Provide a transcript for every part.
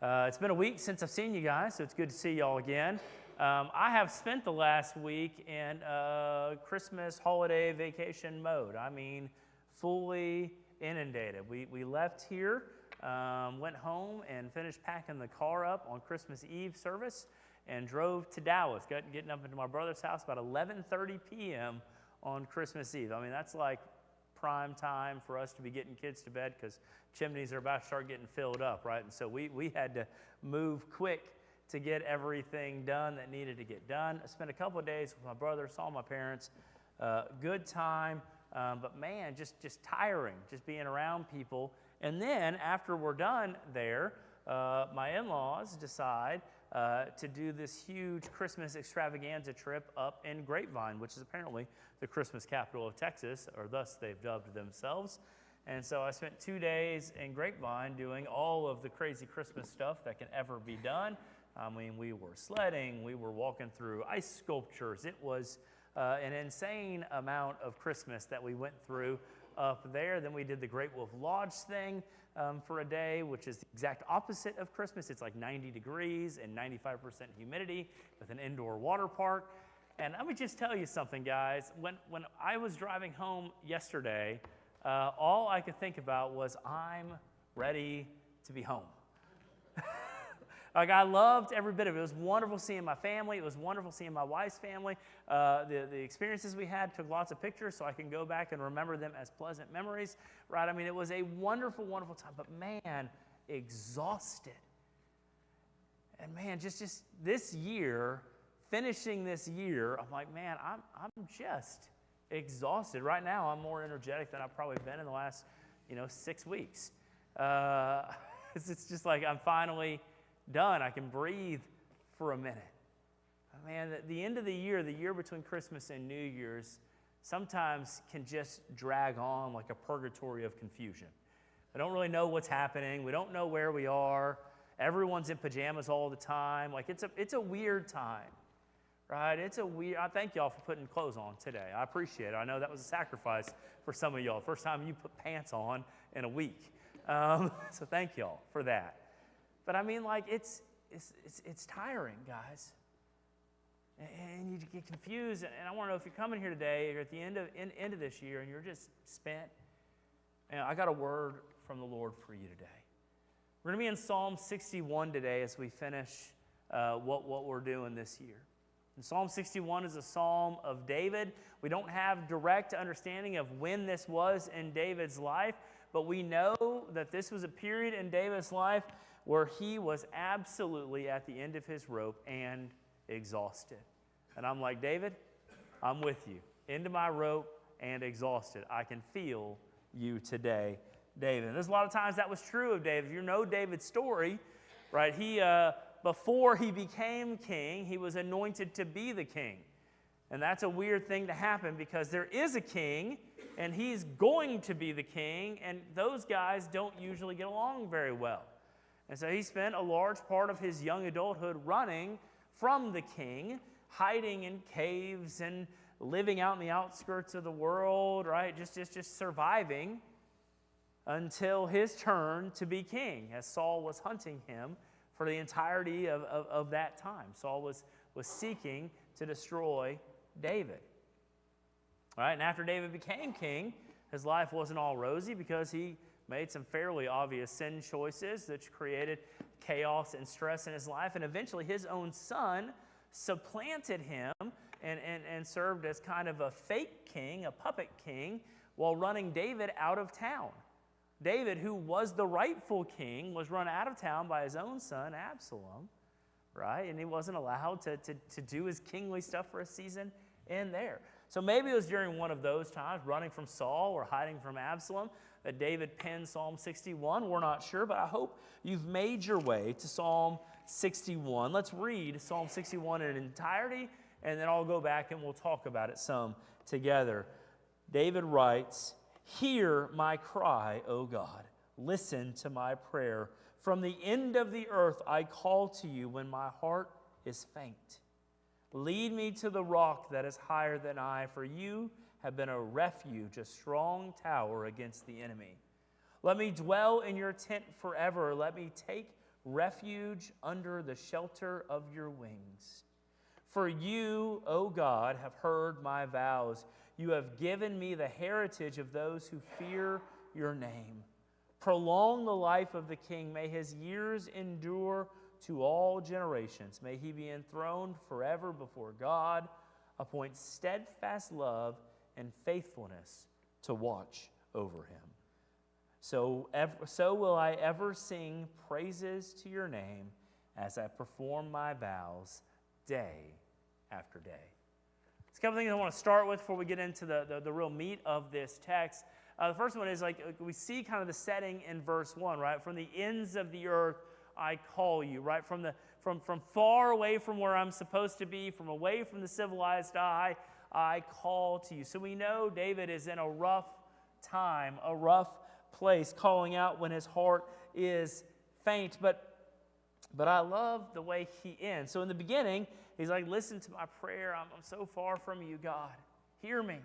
It's been a week since I've seen you guys, so it's good to see y'all again. I have spent the last week in Christmas holiday vacation mode. I mean, fully inundated. We left here, went home and finished packing the car up on Christmas Eve service and drove to Dallas, getting up into my brother's house about 11:30 p.m. on Christmas Eve. I mean, that's like prime time for us to be getting kids to bed because chimneys are about to start getting filled up, right? And so we had to move quick to get everything done that needed to get done. I spent a couple of days with my brother, saw my parents. Good time, but man, just tiring, just being around people. And then after we're done there, my in-laws decide to do this huge Christmas extravaganza trip up in Grapevine, which is apparently the Christmas capital of Texas, or thus they've dubbed themselves. And so I spent 2 days in Grapevine doing all of the crazy Christmas stuff that can ever be done. I mean, we were sledding, we were walking through ice sculptures. It was an insane amount of Christmas that we went through up there. Then we did the Great Wolf Lodge thing for a day, which is the exact opposite of Christmas. It's like 90 degrees and 95% humidity with an indoor water park. And let me just tell you something, guys. When I was driving home yesterday, all I could think about was, I'm ready to be home. Like, I loved every bit of it. It was wonderful seeing my family. It was wonderful seeing my wife's family. The experiences we had, took lots of pictures so I can go back and remember them as pleasant memories, right? I mean, it was a wonderful, wonderful time. But man, exhausted. And man, just this year, finishing this year, I'm like, man, I'm just exhausted. Right now, I'm more energetic than I've probably been in the last, 6 weeks. It's just like I'm finally done. I can breathe for a minute. Man, the end of the year between Christmas and New Year's, sometimes can just drag on like a purgatory of confusion. I don't really know what's happening. We don't know where we are. Everyone's in pajamas all the time. Like, it's a weird time, right? I thank y'all for putting clothes on today. I appreciate it. I know that was a sacrifice for some of y'all. First time you put pants on in a week. So thank y'all for that. But I mean, like, it's tiring, guys. And you get confused. And I want to know if you're coming here today, or at the end of this year, and you're just spent. And I got a word from the Lord for you today. We're going to be in Psalm 61 today as we finish what we're doing this year. And Psalm 61 is a psalm of David. We don't have direct understanding of when this was in David's life, but we know that this was a period in David's life where he was absolutely at the end of his rope and exhausted. And I'm like, David, I'm with you. End of my rope and exhausted. I can feel you today, David. And there's a lot of times that was true of David. You know David's story, right? He, before he became king, he was anointed to be the king. And that's a weird thing to happen because there is a king, and he's going to be the king, and those guys don't usually get along very well. And so he spent a large part of his young adulthood running from the king, hiding in caves and living out in the outskirts of the world, right? Just surviving until his turn to be king, as Saul was hunting him for the entirety of that time. Saul was seeking to destroy David. All right, and after David became king, his life wasn't all rosy because he made some fairly obvious sin choices that created chaos and stress in his life. And eventually his own son supplanted him and served as kind of a fake king, a puppet king, while running David out of town. David, who was the rightful king, was run out of town by his own son, Absalom, right? And he wasn't allowed to do his kingly stuff for a season in there. So maybe it was during one of those times, running from Saul or hiding from Absalom, that David penned Psalm 61. We're not sure, but I hope you've made your way to Psalm 61. Let's read Psalm 61 in entirety, and then I'll go back and we'll talk about it some together. David writes, "Hear my cry, O God. Listen to my prayer. From the end of the earth I call to you when my heart is faint. Lead me to the rock that is higher than I, for you have been a refuge, a strong tower against the enemy. Let me dwell in your tent forever. Let me take refuge under the shelter of your wings. For you, O God, have heard my vows. You have given me the heritage of those who fear your name. Prolong the life of the king. May his years endure to all generations. May he be enthroned forever before God. Appoint steadfast love and faithfulness to watch over him. So will I ever sing praises to your name as I perform my vows day after day. There's a couple things I want to start with before we get into the real meat of this text. The first one is we see kind of the setting in verse 1, right? From the ends of the earth I call you, right? From far away from where I'm supposed to be, from away from the civilized eye, I call to you. So we know David is in a rough time, a rough place, calling out when his heart is faint. But I love the way he ends. So in the beginning, he's like, listen to my prayer. I'm so far from you, God. Hear me.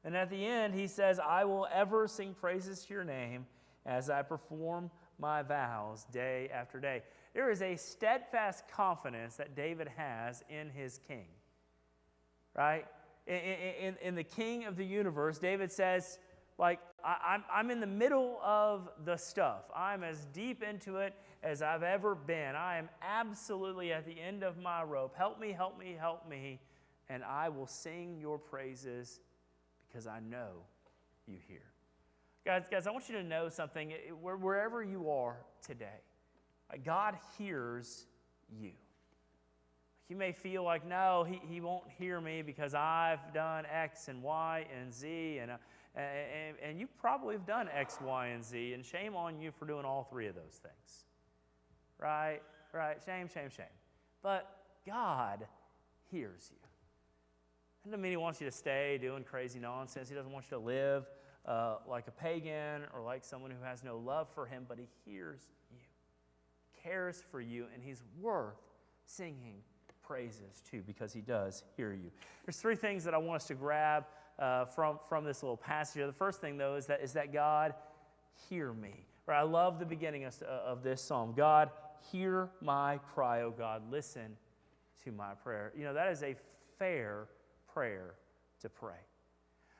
And at the end, he says, I will ever sing praises to your name as I perform my vows day after day. There is a steadfast confidence that David has in his king, right? In the king of the universe, David says, I'm in the middle of the stuff. I'm as deep into it as I've ever been. I am absolutely at the end of my rope. Help me, help me, help me, and I will sing your praises because I know you hear. Guys, I want you to know something. Wherever you are today, God hears you. You may feel like, no, he won't hear me because I've done X and Y and Z, and you probably have done X, Y, and Z, and shame on you for doing all three of those things. Right? Shame, shame, shame. But God hears you. That doesn't mean he wants you to stay doing crazy nonsense. He doesn't want you to live like a pagan or like someone who has no love for him, but he hears you, cares for you, and he's worth singing praises to because he does hear you. There's three things that I want us to grab from this little passage. The first thing, though, is that God, hear me. Right? I love the beginning of this psalm. God, hear my cry, O God. Listen to my prayer. You know, that is a fair prayer to pray.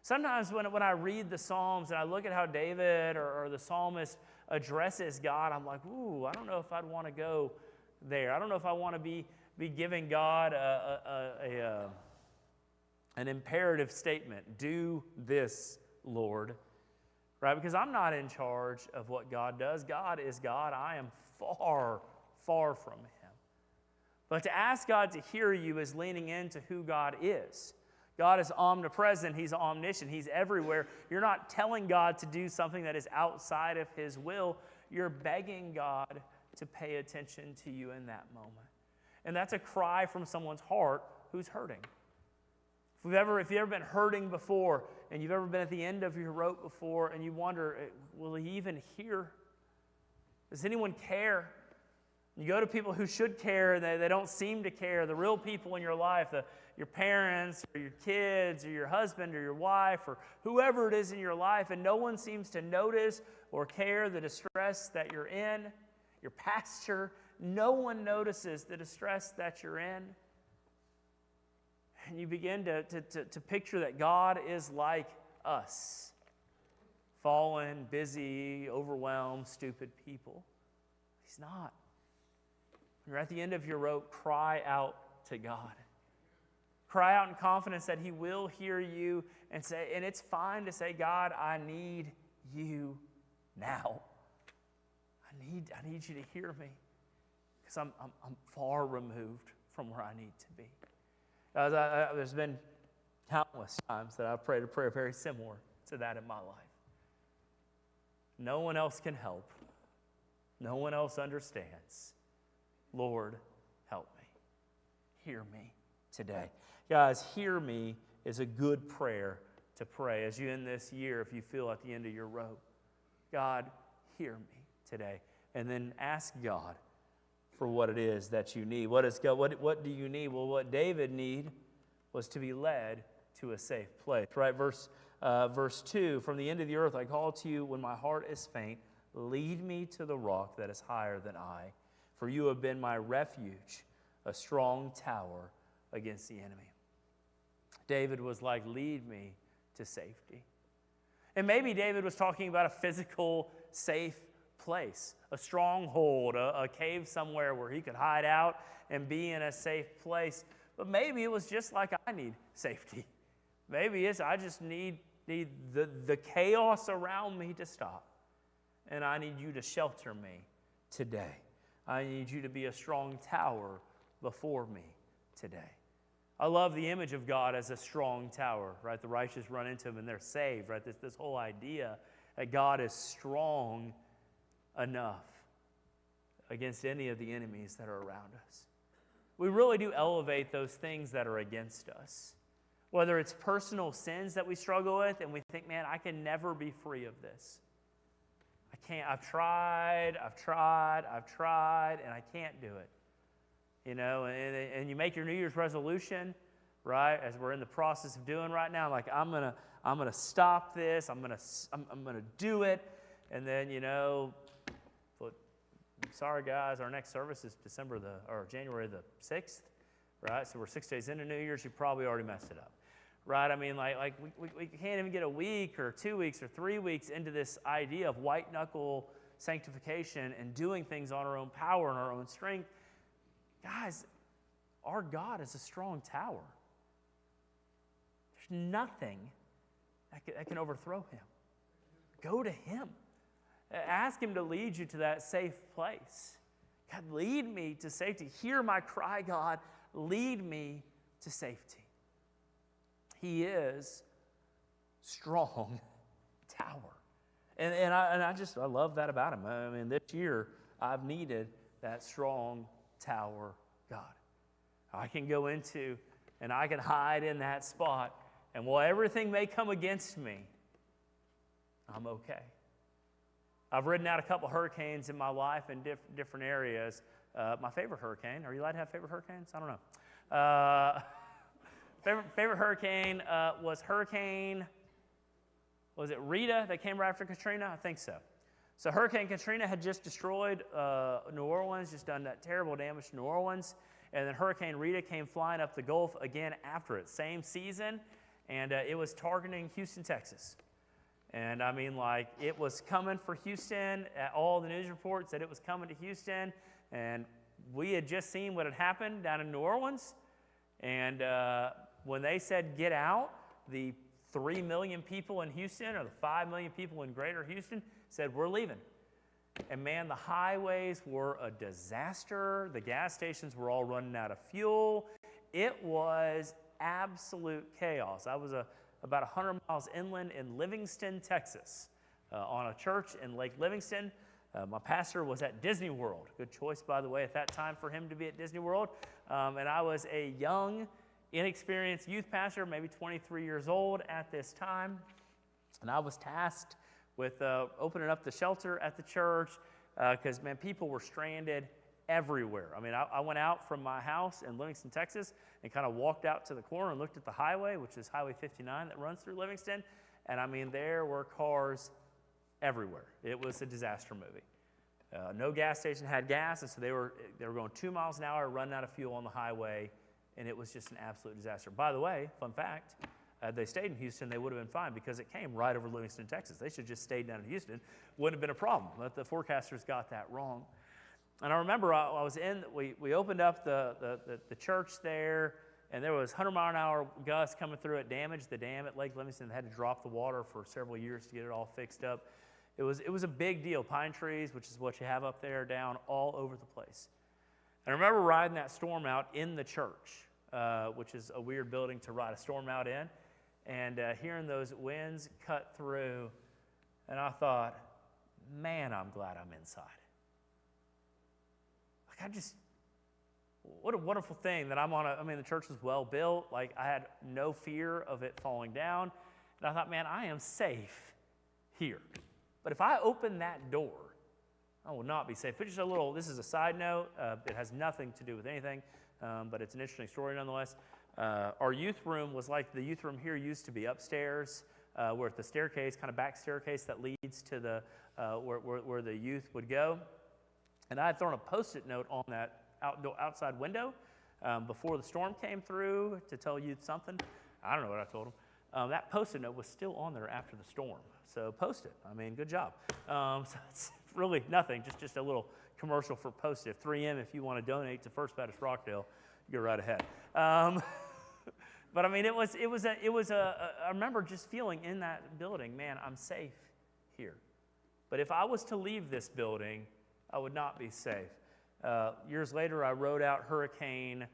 Sometimes when I read the Psalms and I look at how David or the psalmist addresses God, I'm like, ooh, I don't know if I'd want to go there. I don't know if I want to be giving God an imperative statement. Do this, Lord. Right? Because I'm not in charge of what God does. God is God. I am far, far from him. But to ask God to hear you is leaning into who God is. God is omnipresent. He's omniscient. He's everywhere. You're not telling God to do something that is outside of his will. You're begging God to pay attention to you in that moment. And that's a cry from someone's heart who's hurting. If you've ever been hurting before, and you've ever been at the end of your rope before, and you wonder, will he even hear? Does anyone care? You go to people who should care, and they don't seem to care. The real people in your life, your parents, or your kids, or your husband, or your wife, or whoever it is in your life, and no one seems to notice or care the distress that you're in. Your pastor, no one notices the distress that you're in. And you begin to picture that God is like us. Fallen, busy, overwhelmed, stupid people. He's not. When you're at the end of your rope, cry out to God. Cry out in confidence that he will hear you and say, and it's fine to say, God, I need you now. I need you to hear me because I'm far removed from where I need to be. There's been countless times that I've prayed a prayer very similar to that in my life. No one else can help. No one else understands. Lord, help me. Hear me today. Guys, hear me is a good prayer to pray as you end this year if you feel at the end of your rope. God, hear me today. And then ask God for what it is that you need. What do you need? Well, what David needed was to be led to a safe place. Right? Verse 2, from the end of the earth I call to you when my heart is faint. Lead me to the rock that is higher than I. for you have been my refuge, a strong tower against the enemy. David was like, lead me to safety. And maybe David was talking about a physical, safe place, a stronghold, a cave somewhere where he could hide out and be in a safe place. But maybe it was just like I need safety. Maybe I just need the chaos around me to stop. And I need you to shelter me today. I need you to be a strong tower before me today. I love the image of God as a strong tower, right? The righteous run into him and they're saved, right? This whole idea that God is strong enough against any of the enemies that are around us. We really do elevate those things that are against us. Whether it's personal sins that we struggle with and we think, man, I can never be free of this. I can't, I've tried, and I can't do it. You know, and you make your New Year's resolution, right? As we're in the process of doing right now, like I'm gonna stop this. I'm gonna do it, and then sorry guys, our next service is January the 6th, right? So we're 6 days into New Year's. You probably already messed it up, right? I mean, like we can't even get a week or 2 weeks or 3 weeks into this idea of white knuckle sanctification and doing things on our own power and our own strength. Guys, our God is a strong tower. There's nothing that can overthrow him. Go to him. Ask him to lead you to that safe place. God, lead me to safety. Hear my cry, God. Lead me to safety. He is strong tower. And I love that about him. I mean, this year I've needed that strong tower God. I can go into and I can hide in that spot, and while everything may come against me, I'm okay. I've ridden out a couple hurricanes in my life in different areas. My favorite hurricane, are you allowed to have favorite hurricanes? I don't know. Favorite hurricane was it Rita that came right after Katrina? I think so. So Hurricane Katrina had just destroyed New Orleans, just done that terrible damage to New Orleans. And then Hurricane Rita came flying up the Gulf again after it, same season. And it was targeting Houston, Texas. And I mean, like, it was coming for Houston. All the news reports said it was coming to Houston. And we had just seen what had happened down in New Orleans. And when they said get out, the 3 million people in Houston or the 5 million people in greater Houston said, we're leaving. And man, the highways were a disaster. The gas stations were all running out of fuel. It was absolute chaos. I was about 100 miles inland in Livingston, Texas, on a church in Lake Livingston. My pastor was at Disney World. Good choice, by the way, at that time for him to be at Disney World. And I was a young, inexperienced youth pastor, maybe 23 years old at this time. And I was tasked with opening up the shelter at the church because, man, people were stranded everywhere. I mean, I went out from my house in Livingston, Texas, and kind of walked out to the corner and looked at the highway, which is Highway 59 that runs through Livingston. And, I mean, there were cars everywhere. It was a disaster movie. No gas station had gas, and so they were going 2 miles an hour, running out of fuel on the highway, and it was just an absolute disaster. By the way, fun fact, they stayed in Houston, they would have been fine because it came right over Livingston, Texas. They should have just stayed down in Houston. Wouldn't have been a problem, but the forecasters got that wrong. And I remember we opened up the church there, and there was 100-mile-an-hour gusts coming through it, damaged the dam at Lake Livingston. They had to drop the water for several years to get it all fixed up. It was a big deal. Pine trees, which is what you have up there, down all over the place. And I remember riding that storm out in the church, which is a weird building to ride a storm out in, and hearing those winds cut through, and I thought, man, I'm glad I'm inside. Like, what a wonderful thing that I'm on the church was well built. Like, I had no fear of it falling down. And I thought, man, I am safe here. But if I open that door, I will not be safe. But just this is a side note. It has nothing to do with anything, but it's an interesting story nonetheless. Our youth room was like the youth room here used to be upstairs, where the staircase, kind of back staircase that leads to the where the youth would go. And I had thrown a Post-it note on that outside window before the storm came through to tell you something. I don't know what I told them. That Post-it note was still on there after the storm. So post it. I mean, good job. So it's really nothing, just a little commercial for Post-it. 3M, if you want to donate to First Baptist Rockdale, go right ahead. But I mean, I remember just feeling in that building, man, I'm safe here. But if I was to leave this building, I would not be safe. Years later, I rode out Hurricane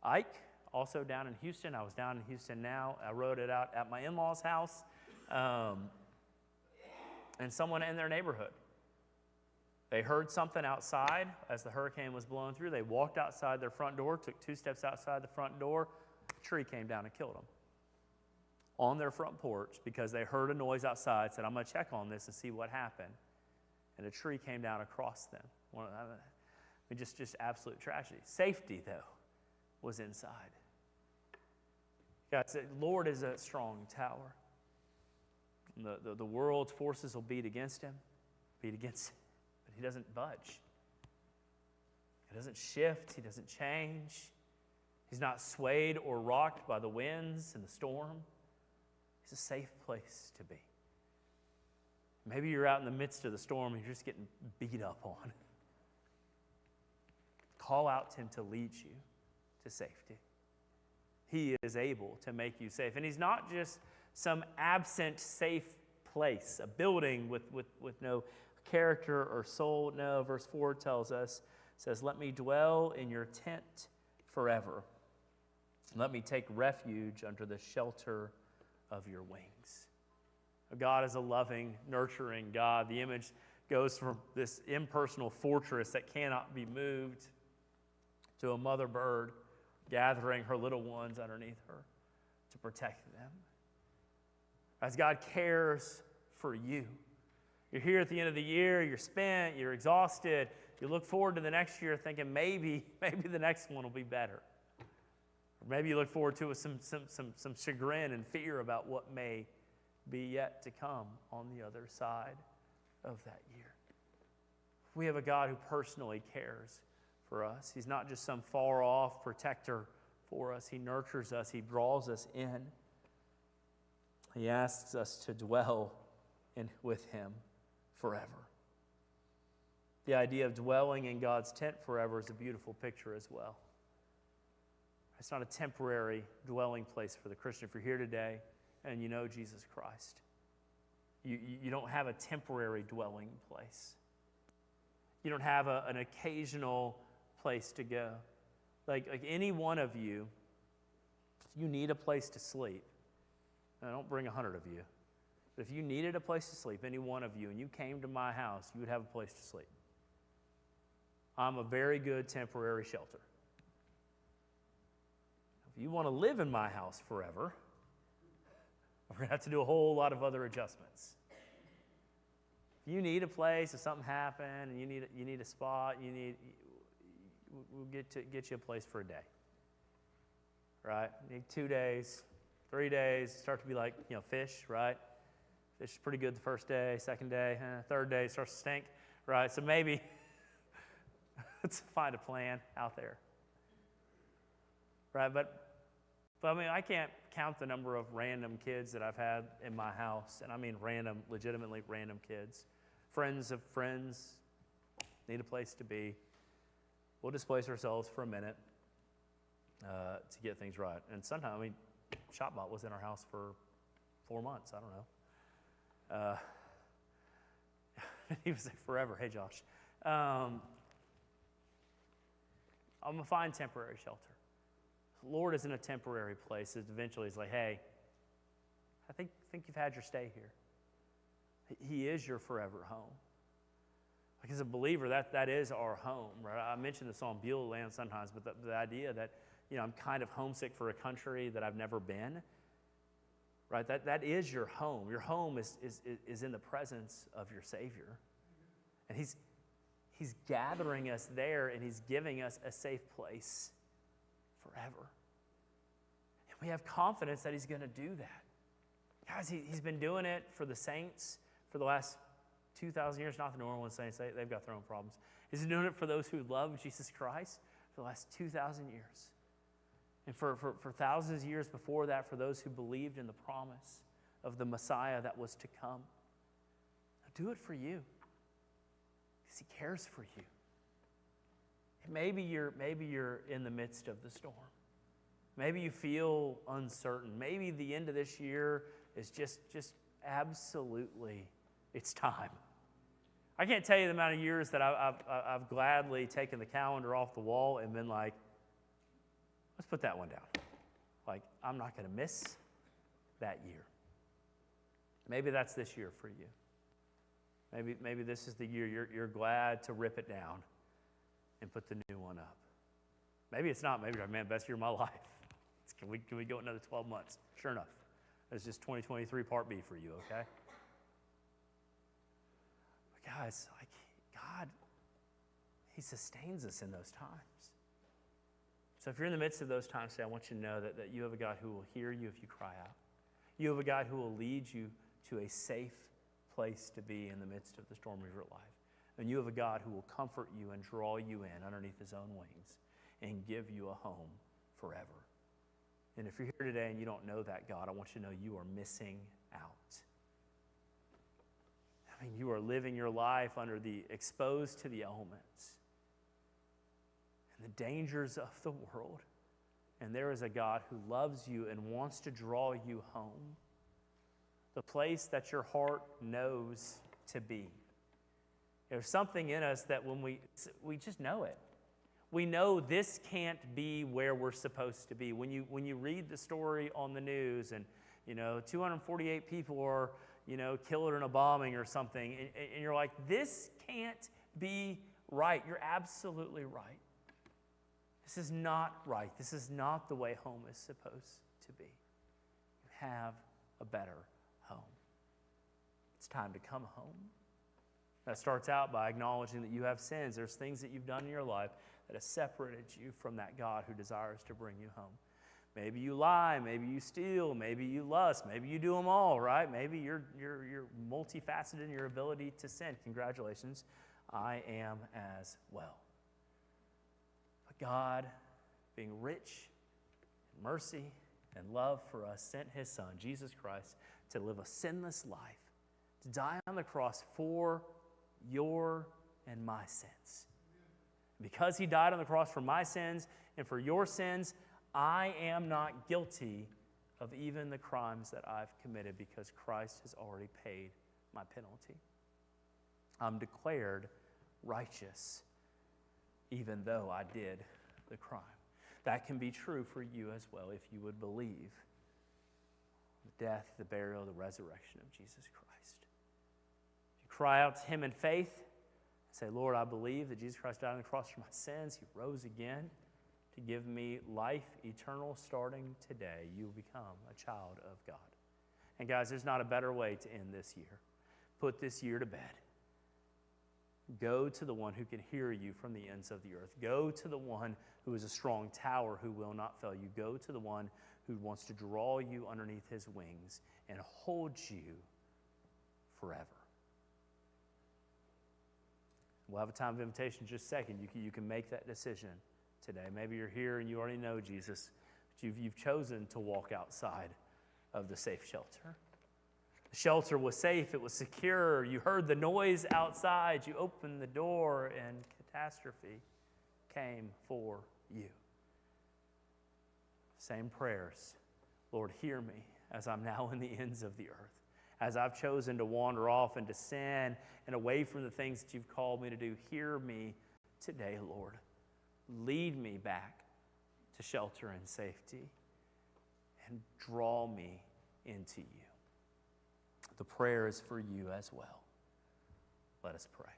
Ike, also down in Houston. I was down in Houston now. I rode it out at my in-laws' house. And someone in their neighborhood, they heard something outside as the hurricane was blowing through. They walked outside their front door, took 2 steps outside the front door. A tree came down and killed them on their front porch because they heard a noise outside, said, I'm going to check on this and see what happened. And a tree came down across them. Just absolute tragedy. Safety, though, was inside. God said, Lord is a strong tower. The world's forces will beat against him, but he doesn't budge. He doesn't shift. He doesn't change. He's not swayed or rocked by the winds and the storm. He's a safe place to be. Maybe you're out in the midst of the storm and you're just getting beat up on. Call out to him to lead you to safety. He is able to make you safe. And he's not just some absent safe place, a building with no character or soul. No, verse 4 tells us, says, let me dwell in your tent forever. Let me take refuge under the shelter of your wings. God is a loving, nurturing God. The image goes from this impersonal fortress that cannot be moved to a mother bird gathering her little ones underneath her to protect them. As God cares for you. You're here at the end of the year, you're spent, you're exhausted. You look forward to the next year thinking maybe the next one will be better. Or maybe you look forward to it with some chagrin and fear about what may be yet to come on the other side of that year. We have a God who personally cares for us. He's not just some far-off protector for us. He nurtures us. He draws us in. He asks us to dwell with him forever. The idea of dwelling in God's tent forever is a beautiful picture as well. It's not a temporary dwelling place for the Christian. If you're here today and you know Jesus Christ, you don't have a temporary dwelling place. You don't have an occasional place to go. Like any one of you, you need a place to sleep. And I don't bring 100 of you. But if you needed a place to sleep, any one of you, and you came to my house, you would have a place to sleep. I'm a very good temporary shelter. If you want to live in my house forever, we're going to have to do a whole lot of other adjustments. If you need a place, if something happened, and you need a spot, we'll get you a place for a day. Right? You need 2 days, 3 days, start to be like, fish, right? Fish is pretty good the first day, second day, third day it starts to stink, right? So maybe let's find a plan out there. Right? But I mean, I can't count the number of random kids that I've had in my house, and I mean random, legitimately random kids. Friends of friends need a place to be. We'll displace ourselves for a minute to get things right. And sometimes, Shopbot was in our house for 4 months. I don't know. He was there forever. Hey, Josh. I'm going to find temporary shelter. The Lord isn't a temporary place. It eventually is like, hey, I think you've had your stay here. He is your forever home. Like as a believer, that is our home, right? I mention this on Beulah Land sometimes, but the idea that, I'm kind of homesick for a country that I've never been, right? That is your home. Your home is in the presence of your Savior. And He's gathering us there, and He's giving us a safe place forever. And we have confidence that He's going to do that. Guys, He's been doing it for the saints for the last 2,000 years, not the normal saints, they've got their own problems. He's doing it for those who love Jesus Christ for the last 2,000 years. And for thousands of years before that, for those who believed in the promise of the Messiah that was to come. Now, do it for you, because he cares for you. And maybe you're in the midst of the storm. Maybe you feel uncertain. Maybe the end of this year is just absolutely, it's time. I can't tell you the amount of years that I've gladly taken the calendar off the wall and been like, let's put that one down. Like, I'm not going to miss that year. Maybe that's this year for you. Maybe this is the year you're glad to rip it down and put the new one up. Maybe it's not. Maybe you're like, man, best year of my life. Can we go another 12 months? Sure enough. It's just 2023 Part B for you, okay? But guys, like, God, he sustains us in those times. So if you're in the midst of those times today, I want you to know that you have a God who will hear you if you cry out. You have a God who will lead you to a safe place to be in the midst of the storm of your life. And you have a God who will comfort you and draw you in underneath his own wings and give you a home forever. And if you're here today and you don't know that God, I want you to know you are missing out. I mean, you are living your life exposed to the elements and the dangers of the world. And there is a God who loves you and wants to draw you home, the place that your heart knows to be. There's something in us that when we just know it. We know this can't be where we're supposed to be. When you read the story on the news and 248 people are killed in a bombing or something, and you're like, this can't be right. You're absolutely right. This is not right. This is not the way home is supposed to be. You have a better home. It's time to come home. That starts out by acknowledging that you have sins. There's things that you've done in your life that has separated you from that God who desires to bring you home. Maybe you lie, maybe you steal, maybe you lust, maybe you do them all, right? Maybe you're multifaceted in your ability to sin. Congratulations, I am as well. But God, being rich in mercy and love for us, sent his Son, Jesus Christ, to live a sinless life, to die on the cross for your and my sins. Because he died on the cross for my sins and for your sins, I am not guilty of even the crimes that I've committed because Christ has already paid my penalty. I'm declared righteous even though I did the crime. That can be true for you as well if you would believe the death, the burial, the resurrection of Jesus Christ. If you cry out to him in faith, say, Lord, I believe that Jesus Christ died on the cross for my sins. He rose again to give me life eternal starting today. You will become a child of God. And guys, there's not a better way to end this year. Put this year to bed. Go to the one who can hear you from the ends of the earth. Go to the one who is a strong tower who will not fail you. Go to the one who wants to draw you underneath his wings and hold you forever. We'll have a time of invitation in just a second. You can make that decision today. Maybe you're here and you already know Jesus, but you've chosen to walk outside of the safe shelter. The shelter was safe. It was secure. You heard the noise outside. You opened the door and catastrophe came for you. Same prayers. Lord, hear me as I'm now in the ends of the earth. As I've chosen to wander off into sin and away from the things that you've called me to do, hear me today, Lord. Lead me back to shelter and safety and draw me into you. The prayer is for you as well. Let us pray.